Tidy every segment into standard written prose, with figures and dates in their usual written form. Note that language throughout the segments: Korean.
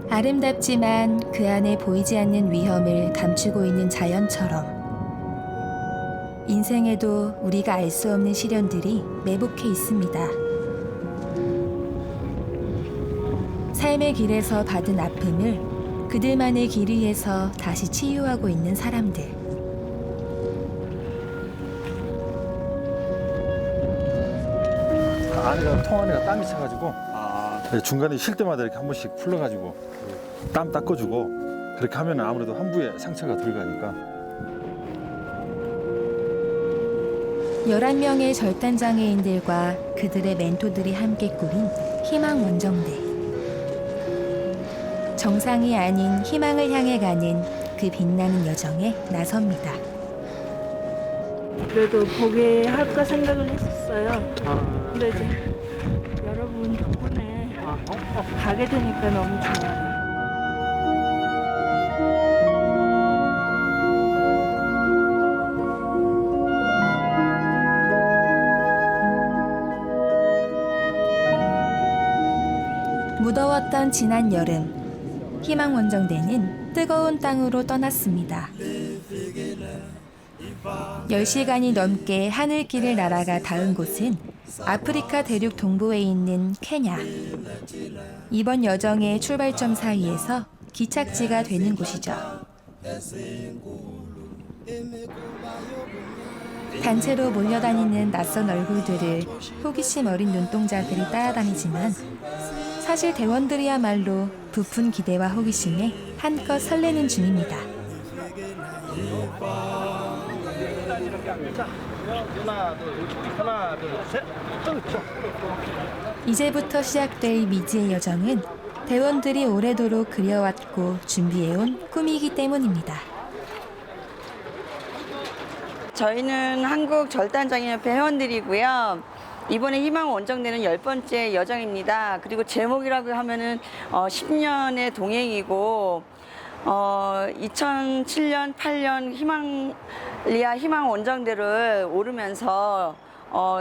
아름답지만 그 안에 보이지 않는 위험을 감추고 있는 자연처럼 인생에도 우리가 알 수 없는 시련들이 매복해 있습니다. 삶의 길에서 받은 아픔을 그들만의 길 위에서 다시 치유하고 있는 사람들. 안에가 통 안에가 땀이 차가지고 중간에 쉴 때마다 이렇게 한 번씩 풀러가지고 땀 닦아주고 그렇게 하면 아무래도 환부에 상처가 덜 가니까. 11명의 절단장애인들과 그들의 멘토들이 함께 꾸린 희망원정대. 정상이 아닌 희망을 향해 가는 그 빛나는 여정에 나섭니다. 그래도 보게 할까 생각을 했었어요. 근데 이제 여러분 덕분에 가게 되니까 너무 좋아요. 무더웠던 지난 여름, 희망원정대는 뜨거운 땅으로 떠났습니다. 10시간이 넘게 하늘길을 날아가 닿은 곳은 아프리카 대륙 동부에 있는 케냐. 이번 여정의 출발점 사이에서 기착지가 되는 곳이죠. 단체로 몰려다니는 낯선 얼굴들을 호기심 어린 눈동자들이 따라다니지만 사실 대원들이야말로 부푼 기대와 호기심에 한껏 설레는 중입니다. 이제부터 시작될 미지의 여정은 대원들이 오래도록 그려왔고 준비해온 꿈이기 때문입니다. 저희는 한국절단장애인협회 회원들이고요. 이번에 희망원정대는 10번째 여정입니다. 그리고 제목이라고 하면은 10년의 동행이고 2007년, 8년 희망원정대를 오르면서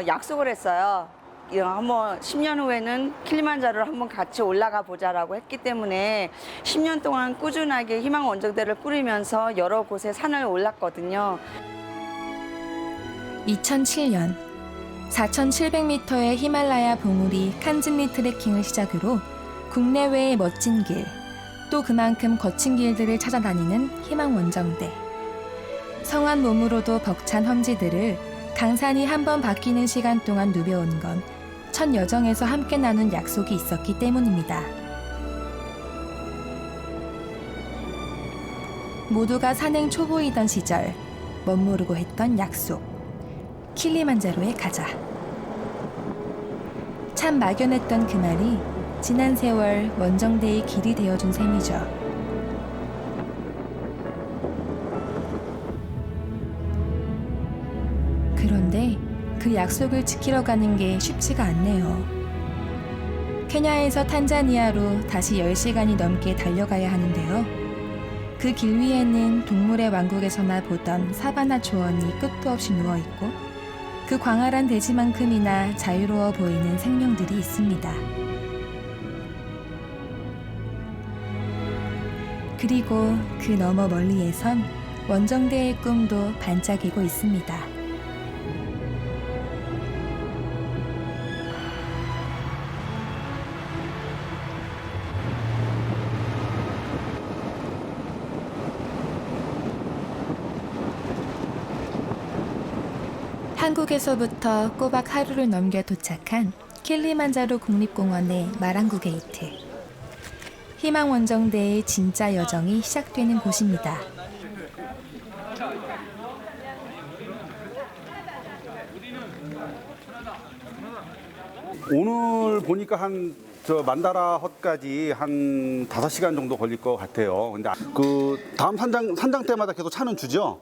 약속을 했어요. 한번 10년 후에는 킬리만자로를 한번 같이 올라가 보자라고 했기 때문에 10년 동안 꾸준하게 희망원정대를 꾸리면서 여러 곳에 산을 올랐거든요. 2007년 4,700m의 히말라야 봉우리 칸진리 트레킹을 시작으로 국내외의 멋진 길, 또 그만큼 거친 길들을 찾아다니는 희망원정대. 성한 몸으로도 벅찬 험지들을 강산이 한 번 바뀌는 시간 동안 누벼온 건 첫 여정에서 함께 나눈 약속이 있었기 때문입니다. 모두가 산행 초보이던 시절 멋모르고 했던 약속. 킬리만자로에 가자. 참 막연했던 그 말이 지난 세월 원정대의 길이 되어준 셈이죠. 그런데 그 약속을 지키러 가는 게 쉽지가 않네요. 케냐에서 탄자니아로 다시 10시간이 넘게 달려가야 하는데요. 그 길 위에는 동물의 왕국에서나 보던 사바나 초원이 끝도 없이 누워있고 그 광활한 대지만큼이나 자유로워 보이는 생명들이 있습니다. 그리고 그 너머 멀리에선 원정대의 꿈도 반짝이고 있습니다. 한국에서부터 꼬박 하루를 넘겨 도착한 킬리만자로 국립공원의 마랑구 게이트. 희망원정대의 진짜 여정이 시작되는 곳입니다. 오늘 보니까 만다라 헛까지 한 5시간 정도 걸릴 것 같아요. 근데 그 다음 산장 때마다 계속 차는 주죠?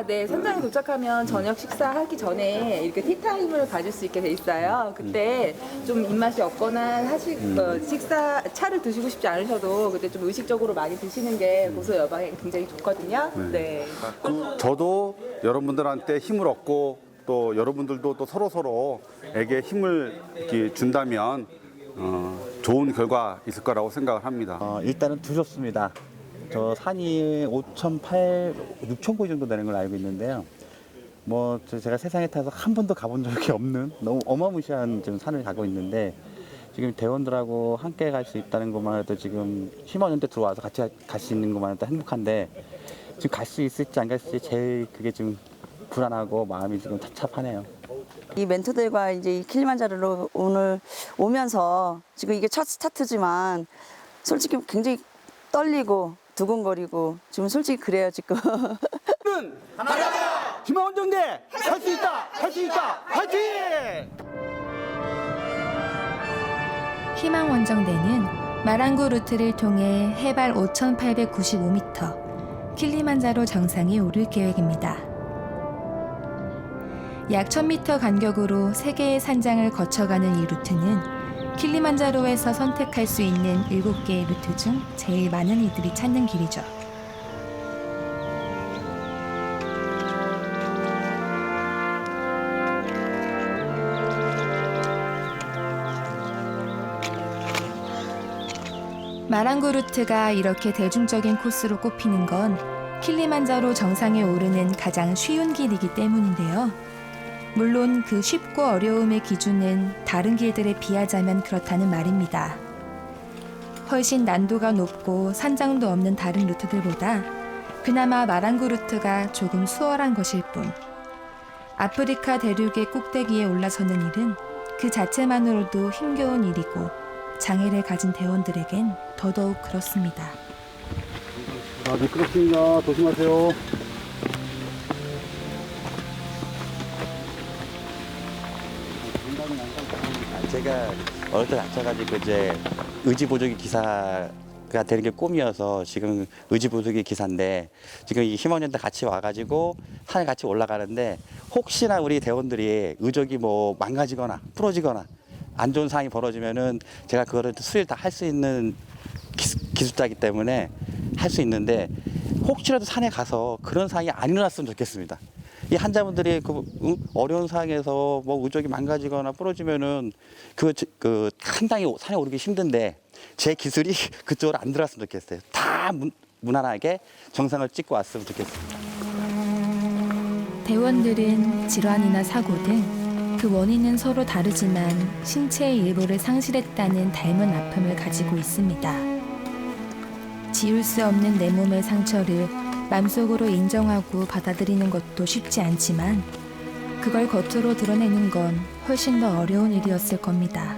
네. 선장에 도착하면 저녁 식사하기 전에 이렇게 티타임을 가질 수 있게 돼 있어요. 그때 좀 입맛이 없거나 차를 드시고 싶지 않으셔도 그때 좀 의식적으로 많이 드시는 게 고소 여방에 굉장히 좋거든요. 네. 저도 여러분들한테 힘을 얻고 또 여러분들도 또 서로에게 힘을 이렇게 준다면 좋은 결과 있을 거라고 생각을 합니다. 일단은 두렵습니다. 저 산이 6,000고지 정도 되는 걸 알고 있는데요. 뭐 제가 세상에 타서 한 번도 가본 적이 없는 너무 어마무시한 지금 산을 가고 있는데 지금 대원들하고 함께 갈 수 있다는 것만 해도 지금 희망연대 들어와서 같이 갈 수 있는 것만 해도 행복한데 지금 갈 수 있을지 안 갈 수 있을지 제일 그게 좀 불안하고 마음이 지금 착잡하네요. 이 멘토들과 이제 이 킬리만자로로 오늘 오면서 지금 이게 첫 스타트지만 솔직히 굉장히 떨리고 두근거리고 지금 솔직히 그래요 지금. 희망원정대 할 수 있다, 할 수 있다, 화이팅! 희망원정대는 마랑구 루트를 통해 해발 5,895m 킬리만자로 정상에 오를 계획입니다. 약 1,000m 간격으로 3개의 산장을 거쳐가는 이 루트는 킬리만자로에서 선택할 수 있는 7개의 루트 중 제일 많은 이들이 찾는 길이죠. 마랑구 루트가 이렇게 대중적인 코스로 꼽히는 건 킬리만자로 정상에 오르는 가장 쉬운 길이기 때문인데요. 물론 그 쉽고 어려움의 기준은 다른 길들에 비하자면 그렇다는 말입니다. 훨씬 난도가 높고 산장도 없는 다른 루트들보다 그나마 마랑구 루트가 조금 수월한 것일 뿐. 아프리카 대륙의 꼭대기에 올라서는 일은 그 자체만으로도 힘겨운 일이고 장애를 가진 대원들에겐 더더욱 그렇습니다. 미끄럽습니다. 조심하세요. 제가 어릴 때 다쳐가지고 이제 의지보조기 기사가 되는 게 꿈이어서 지금 의지보조기 기사인데 지금 이 희망연대 같이 와가지고 산에 같이 올라가는데 혹시나 우리 대원들이 의족이 뭐 망가지거나 부러지거나 안 좋은 상황이 벌어지면은 제가 그거를 수리를 다 할 수 있는 기술자이기 때문에 할 수 있는데 혹시라도 산에 가서 그런 상황이 안 일어났으면 좋겠습니다. 이 환자분들이 어려운 상황에서 뭐 의족이 망가지거나 부러지면은 그 상당히 산에 오르기 힘든데 제 기술이 그쪽으로 안 들어왔으면 좋겠어요. 다 무난하게 정상을 찍고 왔으면 좋겠습니다. 대원들은 질환이나 사고 등 그 원인은 서로 다르지만 신체의 일부를 상실했다는 닮은 아픔을 가지고 있습니다. 지울 수 없는 내 몸의 상처를 맘속으로 인정하고 받아들이는 것도 쉽지 않지만 그걸 겉으로 드러내는 건 훨씬 더 어려운 일이었을 겁니다.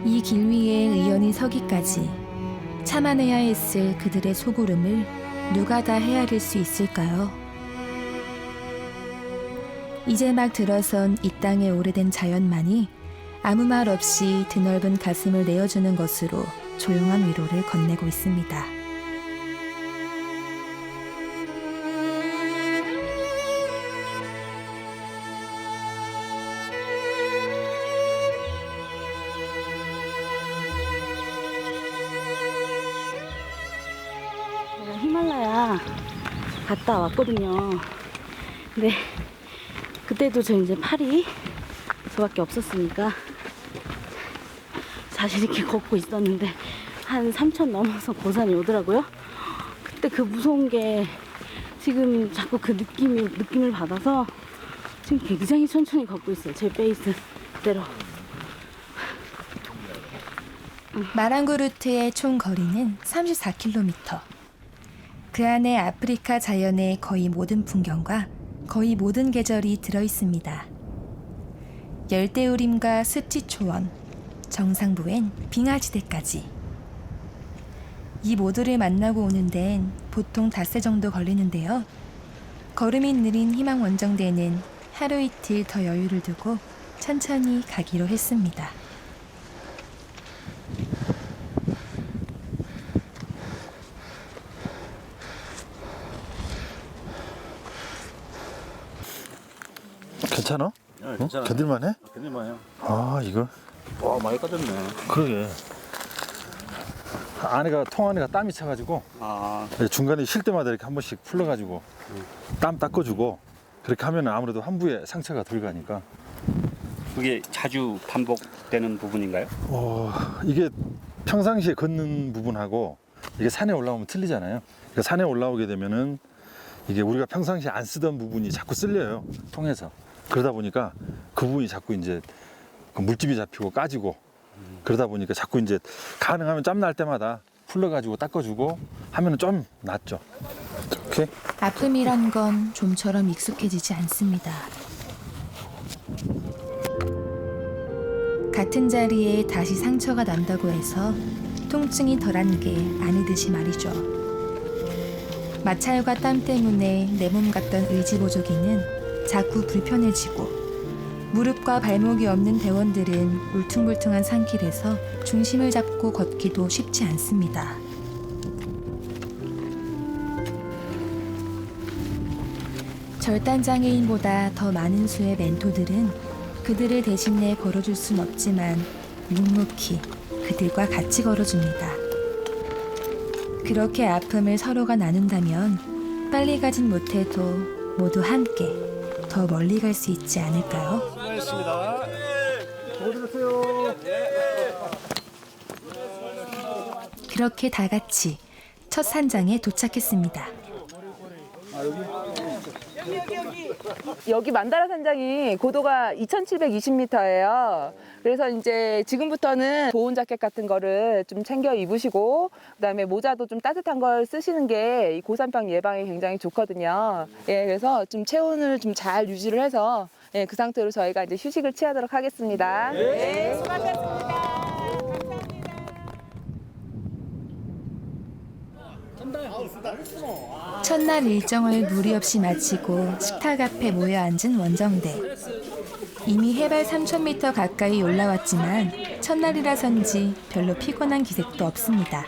이 길 위에 의연히 서기까지 참아내야 했을 그들의 속구름을 누가 다 헤아릴 수 있을까요? 이제 막 들어선 이 땅의 오래된 자연만이 아무 말 없이 드넓은 가슴을 내어주는 것으로 조용한 위로를 건네고 있습니다. 제가 히말라야 갔다 왔거든요. 근데 그때도 저 이제 팔이 저밖에 없었으니까 자신 있게 걷고 있었는데 한 3,000 넘어서 고산이 오더라고요. 그때 그 무서운 게 지금 자꾸 그 느낌을 받아서 지금 굉장히 천천히 걷고 있어요. 제 페이스대로. 마랑구 루트의 총 거리는 34km. 그 안에 아프리카 자연의 거의 모든 풍경과 거의 모든 계절이 들어 있습니다. 열대우림과 습지초원, 정상부엔 빙하지대까지. 이 모두를 만나고 오는 데엔 보통 닷새 정도 걸리는데요. 걸음이 느린 희망원정대는 하루 이틀 더 여유를 두고 천천히 가기로 했습니다. 괜찮아? 네, 괜찮아요. 견딜만해? 견딜만해요. 아 이거 와, 많이 까졌네. 그러게. 통 안에가 땀이 차가지고 아, 중간에 쉴 때마다 이렇게 한 번씩 풀러가지고 땀 닦아주고 그렇게 하면 아무래도 환부에 상처가 덜 가니까. 그게 자주 반복되는 부분인가요? 이게 평상시에 걷는 부분하고 이게 산에 올라오면 틀리잖아요. 그러니까 산에 올라오게 되면은 이게 우리가 평상시에 안 쓰던 부분이 자꾸 쓸려요. 통해서. 그러다 보니까 그 부분이 자꾸 이제 그 물집이 잡히고 까지고 그러다 보니까 자꾸 이제 가능하면 짬 날 때마다 풀러가지고 닦아주고 하면은 좀 낫죠. 이렇게. 아픔이란 건 좀처럼 익숙해지지 않습니다. 같은 자리에 다시 상처가 난다고 해서 통증이 덜한 게 아니듯이 말이죠. 마찰과 땀 때문에 내 몸 같던 의지보조기는 자꾸 불편해지고 무릎과 발목이 없는 대원들은 울퉁불퉁한 산길에서 중심을 잡고 걷기도 쉽지 않습니다. 절단장애인보다 더 많은 수의 멘토들은 그들을 대신해 걸어줄 순 없지만 묵묵히 그들과 같이 걸어줍니다. 그렇게 아픔을 서로가 나눈다면 빨리 가진 못해도 모두 함께 더 멀리 갈 수 있지 않을까요? 수고하셨습니다. 그렇게 다 같이 첫 산장에 도착했습니다. 여기 만다라 산장이 고도가 2,720m예요. 그래서 이제 지금부터는 보온 자켓 같은 거를 좀 챙겨 입으시고 그다음에 모자도 좀 따뜻한 걸 쓰시는 게 이 고산병 예방에 굉장히 좋거든요. 예, 그래서 좀 체온을 좀 잘 유지를 해서 예, 그 상태로 저희가 이제 휴식을 취하도록 하겠습니다. 네. 수고하셨습니다. 첫날 일정을 무리 없이 마치고 식탁 앞에 모여 앉은 원정대. 이미 해발 3,000m 가까이 올라왔지만 첫날이라서인지 별로 피곤한 기색도 없습니다.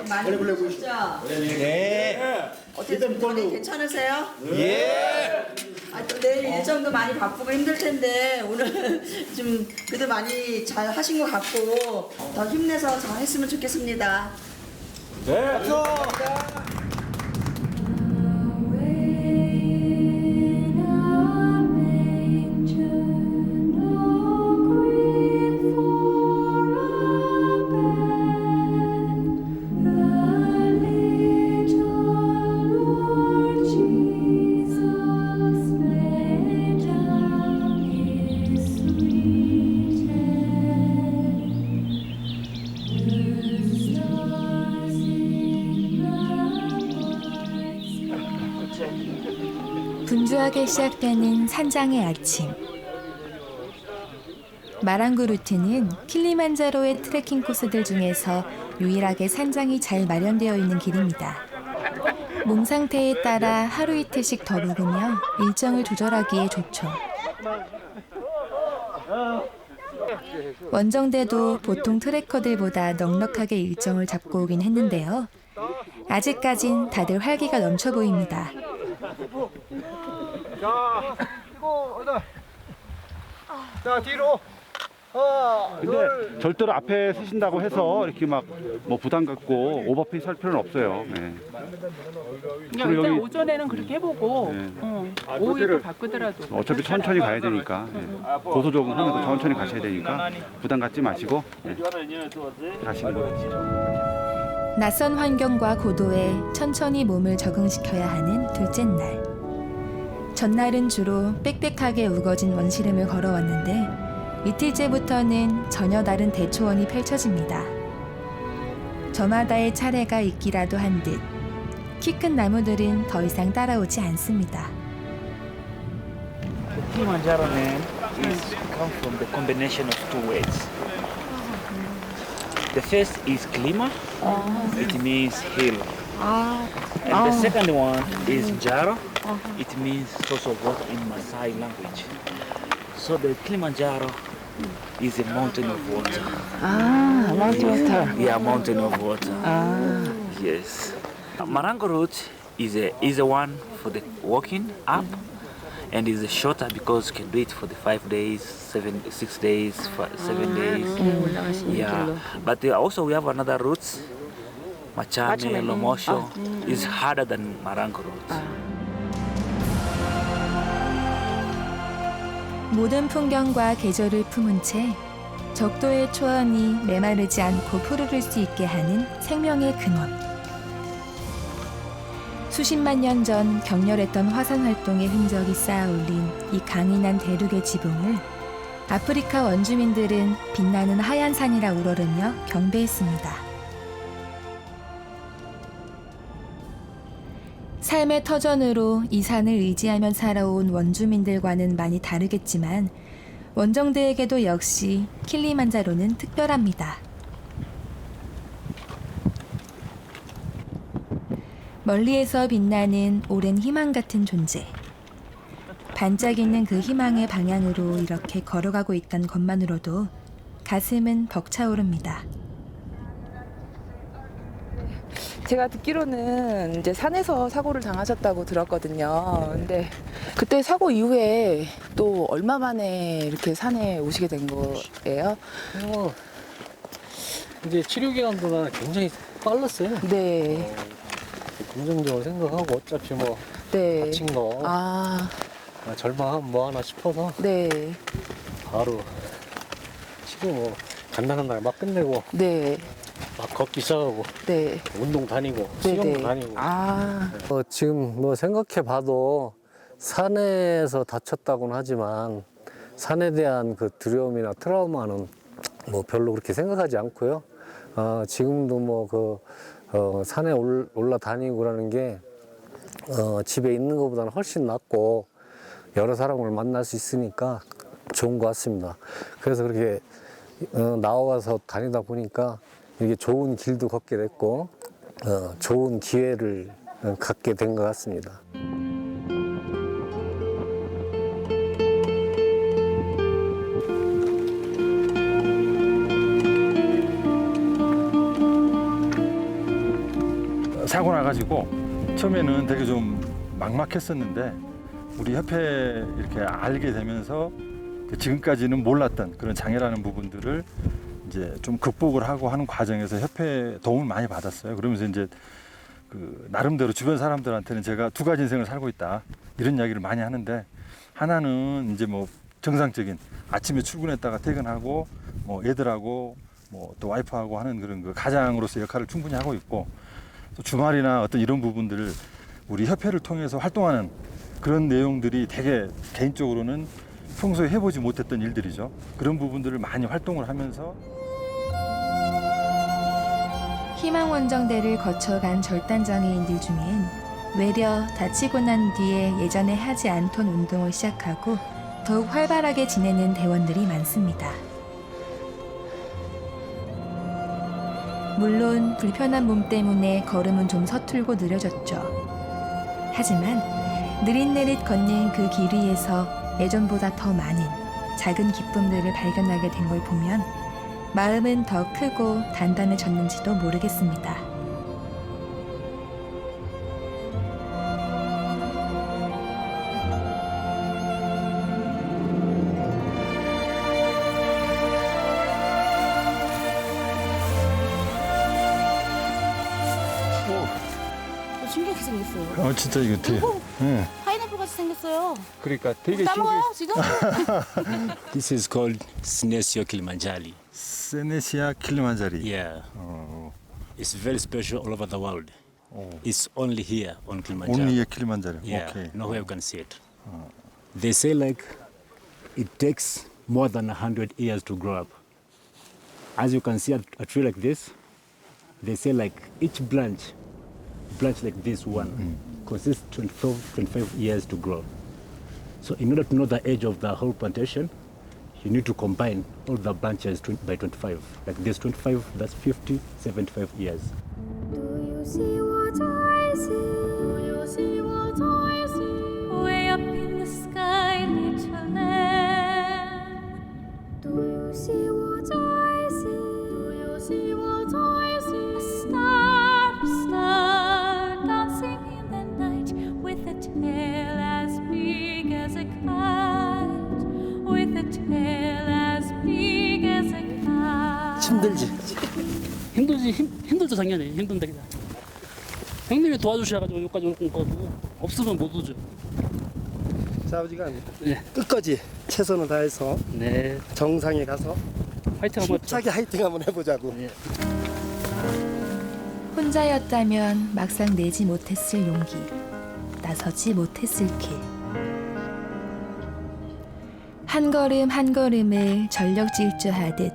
많이 보셨죠? 네. 어쨌든 많이 괜찮으세요? 예. 또 내일 일정도 많이 바쁘고 힘들 텐데 오늘 좀 그래도 많이 잘 하신 것 같고 더 힘내서 잘 했으면 좋겠습니다. 분주하게 시작되는 산장의 아침. 마랑구 루트는 킬리만자로의 트레킹 코스들 중에서 유일하게 산장이 잘 마련되어 있는 길입니다. 몸 상태에 따라 하루 이틀씩 더 묵으며 일정을 조절하기에 좋죠. 원정대도 보통 트레커들보다 넉넉하게 일정을 잡고 오긴 했는데요. 아직까진 다들 활기가 넘쳐 보입니다. 자, 뒤로. 근데 절대로 앞에 서신다고 해서 이렇게 막 뭐 부담 갖고 오버페이스 할 필요는 없어요. 네. 그냥 일단 오전에는 그렇게 해보고 오후에 바꾸더라도 어차피 천천히 가야 되니까 고소 적응하면서 천천히 가셔야 되니까 부담 갖지 마시고 가시는 거예요. 낯선 환경과 고도에 천천히 몸을 적응시켜야 하는 둘째 날. 전날은 주로 빽빽하게 우거진 원시름을 걸어왔는데 이틀째부터는 전혀 다른 대초원이 펼쳐집니다. 저마다의 차례가 있기라도 한 듯 키 큰 나무들은 더 이상 따라오지 않습니다. Kilimanjaro name is come from the combination of two words. The first is Klima, it means hill. And the second one is Jaro, it means source of water in Maasai language. So the Kilimanjaro is a mountain of water. 아, mountain water. Yeah, mountain of water. Yes. Marango route is a one for the walking up, and is shorter because you can do it for the 5 days, 6 days, 7 days. Yeah. But also we have another route, Machame, Lomosho, is harder than Marango route. 모든 풍경과 계절을 품은 채 적도의 초원이 메마르지 않고 푸르를 수 있게 하는 생명의 근원. 수십만 년 전 격렬했던 화산 활동의 흔적이 쌓아올린 이 강인한 대륙의 지붕을 아프리카 원주민들은 빛나는 하얀 산이라 우러르며 경배했습니다. 삶의 터전으로 이 산을 의지하며 살아온 원주민들과는 많이 다르겠지만 원정대에게도 역시 킬리만자로는 특별합니다. 멀리에서 빛나는 오랜 희망 같은 존재. 반짝이는 그 희망의 방향으로 이렇게 걸어가고 있다는 것만으로도 가슴은 벅차오릅니다. 제가 듣기로는 이제 산에서 사고를 당하셨다고 들었거든요. 근데 그때 사고 이후에 또 얼마 만에 이렇게 산에 오시게 된 거예요? 이제 치료 기간도 나 굉장히 빨랐어요. 네. 긍정적으로 생각하고 어차피 뭐 네. 다친 거 절망하면 뭐 하나 싶어서 네. 바로 치료 뭐 간단한 날 막 끝내고 네. 막 걷기 시작하고 네. 운동 다니고 네. 수영 다니고 지금 뭐 생각해 봐도 산에서 다쳤다고는 하지만 산에 대한 그 두려움이나 트라우마는 뭐 별로 그렇게 생각하지 않고요. 지금도 뭐 산에 올라다니고 그러는 게 집에 있는 것보다는 훨씬 낫고 여러 사람을 만날 수 있으니까 좋은 것 같습니다. 그래서 그렇게 나와서 다니다 보니까 이게 좋은 길도 걷게 됐고 좋은 기회를 갖게 된 것 같습니다. 사고 나가지고 처음에는 되게 좀 막막했었는데 우리 협회 이렇게 알게 되면서 지금까지는 몰랐던 그런 장애라는 부분들을 이제 좀 극복을 하고 하는 과정에서 협회 도움을 많이 받았어요. 그러면서 이제 나름대로 주변 사람들한테는 제가 두 가지 인생을 살고 있다 이런 이야기를 많이 하는데, 하나는 이제 뭐 정상적인 아침에 출근했다가 퇴근하고 뭐 애들하고 뭐 또 와이프하고 하는 그런 그 가장으로서 역할을 충분히 하고 있고, 또 주말이나 어떤 이런 부분들을 우리 협회를 통해서 활동하는 그런 내용들이 되게 개인적으로는 평소에 해보지 못했던 일들이죠. 그런 부분들을 많이 활동을 하면서 희망원정대를 거쳐간 절단장애인들 중엔 외려 다치고 난 뒤에 예전에 하지 않던 운동을 시작하고 더욱 활발하게 지내는 대원들이 많습니다. 물론 불편한 몸 때문에 걸음은 좀 서툴고 느려졌죠. 하지만 느릿느릿 걷는 그 길 위에서 예전보다 더 많은 작은 기쁨들을 발견하게 된 걸 보면 마음은 더 크고 단단해졌는지도 모르겠습니다. 신기하게 생겼어요. 진짜 이거 되게 파인애플 같이 생겼어요. 그러니까 되게 따먹어요 지금? This is called Senecio Kilimanjaro. 세네시아 킬리만자리. Yeah. It's very special all over the world. It's only here on Kilimanjaro. Only 킬리만자리. Yeah. 오케이. Nowhere you can see it. They say like it takes more than 100 years to grow up. As you can see a tree like this, they say like each branch like this one consists 25 years to grow. So in order to know the age of the whole plantation, you need to combine all the branches by 25. Like this 25, that's 50, 75 years. Do you see what I see? Do you see what I see? Way up in the sky, little lamb. Do you see what I see? Do you see what I see? A star dancing in the night with a tail as big as a kite. With a tail as big as a kite. 힘들지. 힘들죠 당연히. 힘든데 그냥. 형님이 도와주셔가지고 여기까지 온 거고 없으면 못 오죠. 싸우지가 않아요. 네. 끝까지 최선을 다해서 네. 정상에 가서 화이팅 한번 힘차게 화이팅 한번 해보자고. 네. 혼자였다면 막상 내지 못했을 용기, 나서지 못했을 길. 한 걸음 한 걸음을 전력 질주하듯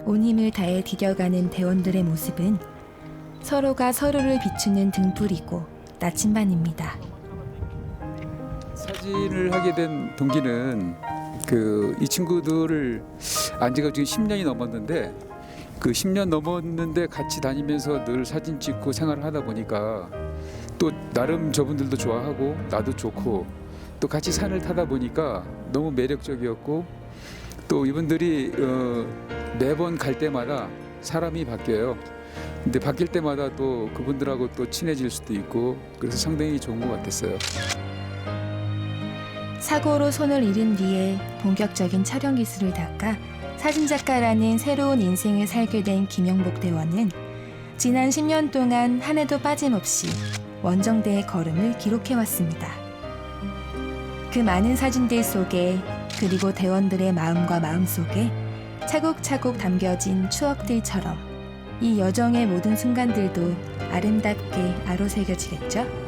온 힘을 다해 디뎌가는 대원들의 모습은 서로가 서로를 비추는 등불이고 나침반입니다. 사진을 하게 된 동기는 이 친구들을 안 지가 지금 10년이 넘었는데 그 10년 넘었는데 같이 다니면서 늘 사진 찍고 생활을 하다 보니까 또 나름 저분들도 좋아하고 나도 좋고 또 같이 산을 타다 보니까 너무 매력적이었고 또 이분들이 매번 갈 때마다 사람이 바뀌어요. 근데 바뀔 때마다 또 그분들하고 또 친해질 수도 있고 그래서 상당히 좋은 것 같았어요. 사고로 손을 잃은 뒤에 본격적인 촬영 기술을 닦아 사진작가라는 새로운 인생을 살게 된 김영복 대원은 지난 10년 동안 한 해도 빠짐없이 원정대의 걸음을 기록해왔습니다. 그 많은 사진들 속에 그리고 대원들의 마음과 마음속에 차곡차곡 담겨진 추억들처럼 이 여정의 모든 순간들도 아름답게 아로새겨지겠죠?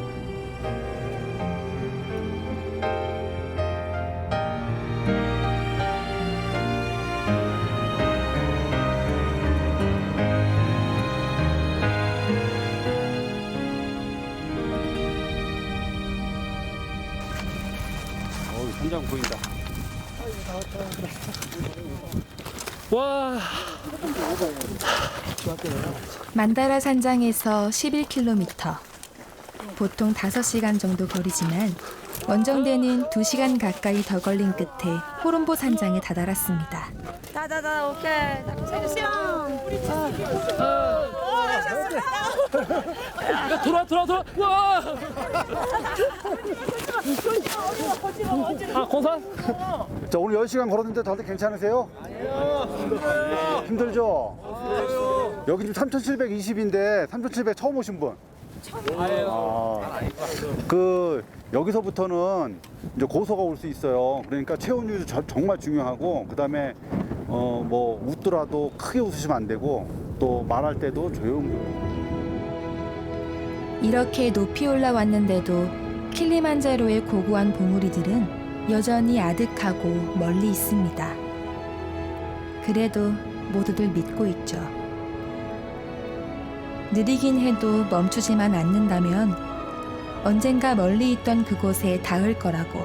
현장 보인다. 와. 만다라 산장에서 11km. 보통 5시간 정도 거리지만 원정대는 2시간 가까이 더 걸린 끝에 호론보 산장에 다다랐습니다. 다다다 오케이. 돌아. 와. 아, 공산? 자, 오늘 10시간 걸었는데 다들 괜찮으세요? 아니요. 힘들죠? 여기 지금 3,720인데 3,700 처음 오신 분? 여기서부터는 이제 고소가 올 수 있어요. 그러니까 체온율이 정말 중요하고, 그 다음에 뭐 웃더라도 크게 웃으시면 안 되고, 또 말할 때도 조용히. 이렇게 높이 올라왔는데도 킬리만자로의 고고한 봉우리들은 여전히 아득하고 멀리 있습니다. 그래도 모두들 믿고 있죠. 느리긴 해도 멈추지만 않는다면 언젠가 멀리 있던 그곳에 닿을 거라고.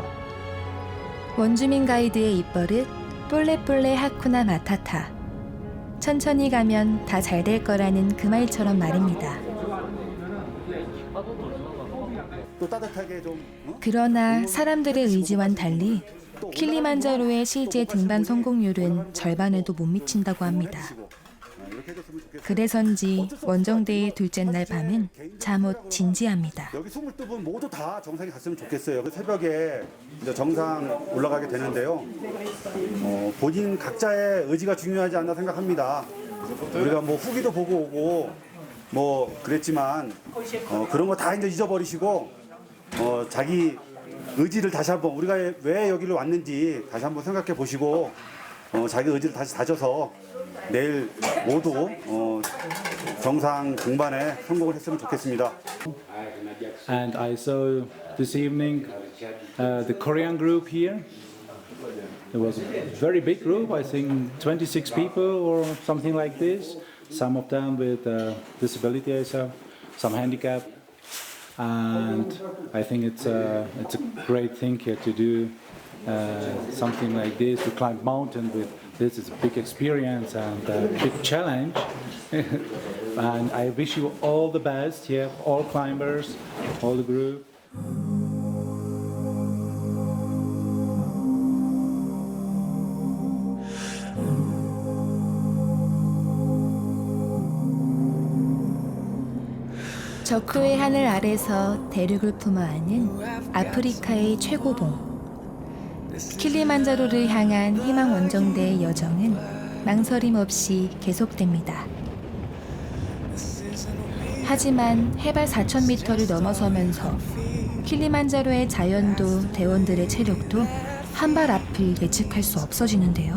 원주민 가이드의 입버릇 뿔레뿔레 하쿠나 마타타. 천천히 가면 다 잘 될 거라는 그 말처럼 말입니다. 또 따뜻하게 좀. 그러나 사람들의 의지와는 달리 킬리만자로의 실제 등반 성공률은 절반에도 못 미친다고 합니다. 그래서인지 원정대의 둘째 날 밤은 잠옷 진지합니다. 여기 22분 모두 다 정상에 갔으면 좋겠어요. 새벽에 이제 정상 올라가게 되는데요. 본인 각자의 의지가 중요하지 않나 생각합니다. 우리가 뭐 후기도 보고 오고 뭐 그랬지만 그런 거 다 이제 잊어버리시고 자기 의지를 다시 한번 우리가 왜 여기를 왔는지 다시 한번 생각해 보시고 자기 의지를 다시 다져서 내일 모두 정상 등반에 성공을 했으면 좋겠습니다. And I saw this evening the Korean group here. It was a very big group, I think 26 people or something like this. Some of them with disability, I saw, some handicap. And I think it's a great thing here to do something like this, to climb mountain with this is a big experience and a big challenge. And I wish you all the best here, all climbers, all the group. 적도의 하늘 아래서 대륙을 품어 안은 아프리카의 최고봉. 킬리만자로를 향한 희망 원정대의 여정은 망설임 없이 계속됩니다. 하지만 해발 4,000m를 넘어서면서 킬리만자로의 자연도 대원들의 체력도 한 발 앞을 예측할 수 없어지는데요.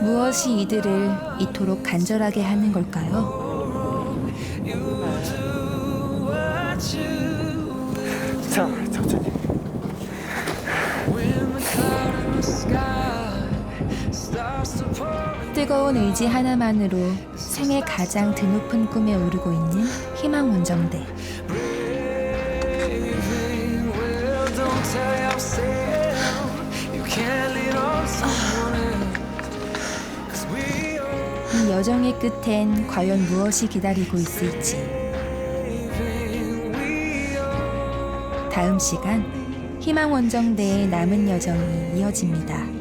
무엇이 이들을 이토록 간절하게 하는 걸까요? 자, 천천히. 뜨거운 의지 하나만으로 생애 가장 드높은 꿈에 오르고 있는 희망원정대. 이 여정의 끝엔 과연 무엇이 기다리고 있을지. 다음 시간 희망원정대의 남은 여정이 이어집니다.